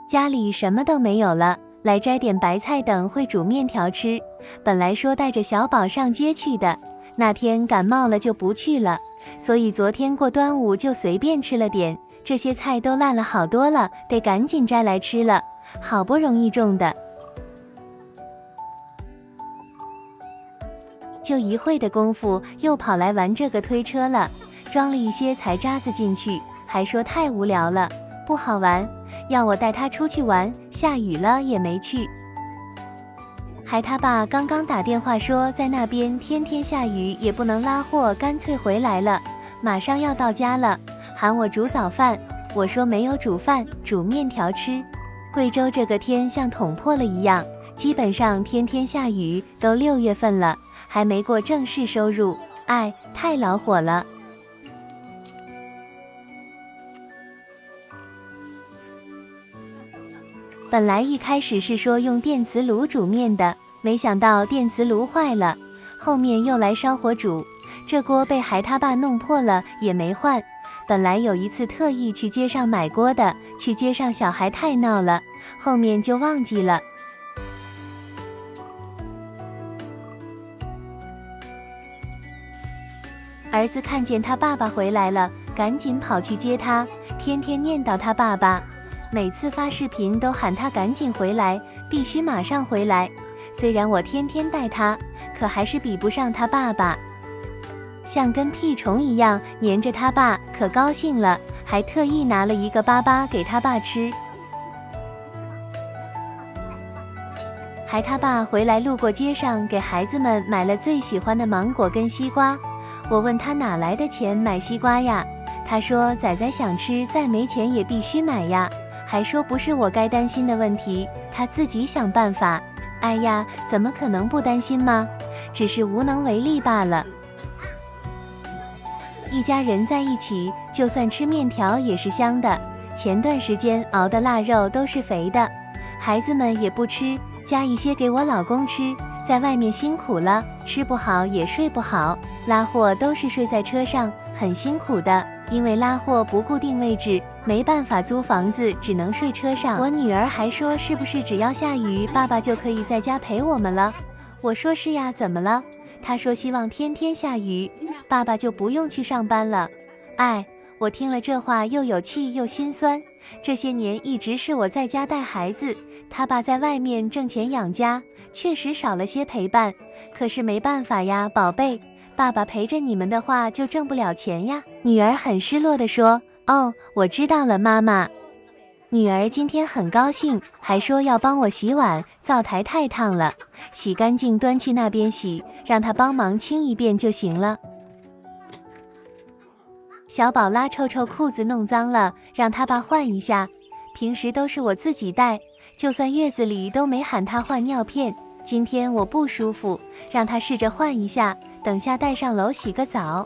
家里什么都没有了，来摘点白菜等会煮面条吃。本来说带着小宝上街去的，那天感冒了就不去了，所以昨天过端午就随便吃了点，这些菜都烂了好多了，得赶紧摘来吃了，好不容易种的。就一会的功夫，又跑来玩这个推车了，装了一些柴渣子进去，还说太无聊了，不好玩，要我带他出去玩，下雨了也没去。还他爸刚刚打电话说在那边天天下雨也不能拉货，干脆回来了，马上要到家了，喊我煮早饭，我说没有煮饭，煮面条吃。贵州这个天像捅破了一样，基本上天天下雨，都6月份了，还没过正式收入，哎，太恼火了。本来一开始是说用电磁炉煮面的，没想到电磁炉坏了，后面又来烧火煮，这锅被孩他爸弄破了也没换。本来有一次特意去街上买锅的，去街上小孩太闹了，后面就忘记了。儿子看见他爸爸回来了，赶紧跑去接他，天天念叨他爸爸，每次发视频都喊他赶紧回来，必须马上回来。虽然我天天带他，可还是比不上他爸爸，像跟屁虫一样黏着他爸，可高兴了，还特意拿了一个粑粑给他爸吃。还他爸回来路过街上，给孩子们买了最喜欢的芒果跟西瓜。我问他哪来的钱买西瓜呀？他说仔仔想吃，再没钱也必须买呀，还说不是我该担心的问题，他自己想办法。哎呀，怎么可能不担心吗？只是无能为力罢了。一家人在一起，就算吃面条也是香的，前段时间熬的腊肉都是肥的，孩子们也不吃，加一些给我老公吃，在外面辛苦了，吃不好也睡不好，拉货都是睡在车上，很辛苦的，因为拉货不固定位置，没办法租房子，只能睡车上。我女儿还说是不是只要下雨，爸爸就可以在家陪我们了？我说是呀，怎么了？她说希望天天下雨，爸爸就不用去上班了。哎，我听了这话又有气又心酸，这些年一直是我在家带孩子，他爸在外面挣钱养家，确实少了些陪伴，可是没办法呀，宝贝，爸爸陪着你们的话就挣不了钱呀。女儿很失落地说，哦，我知道了，妈妈。女儿今天很高兴，还说要帮我洗碗，灶台太烫了，洗干净端去那边洗，让她帮忙清一遍就行了。小宝拉臭臭裤子弄脏了，让他爸换一下，平时都是我自己带，就算月子里都没喊他换尿片，今天我不舒服，让他试着换一下，等下带上楼洗个澡。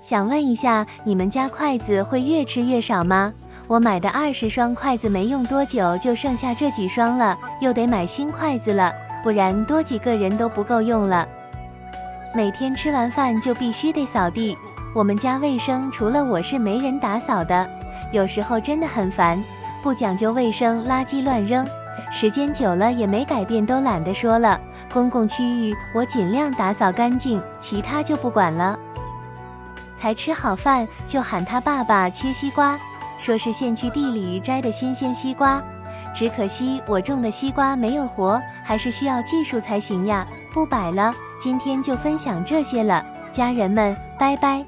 想问一下，你们家筷子会越吃越少吗？我买的20双筷子没用多久就剩下这几双了，又得买新筷子了，不然多几个人都不够用了。每天吃完饭就必须得扫地，我们家卫生除了我是没人打扫的，有时候真的很烦，不讲究卫生，垃圾乱扔，时间久了也没改变，都懒得说了。公共区域我尽量打扫干净，其他就不管了。才吃好饭就喊他爸爸切西瓜，说是现去地里摘的新鲜西瓜，只可惜我种的西瓜没有活，还是需要技术才行呀。不摆了，今天就分享这些了，家人们，拜拜。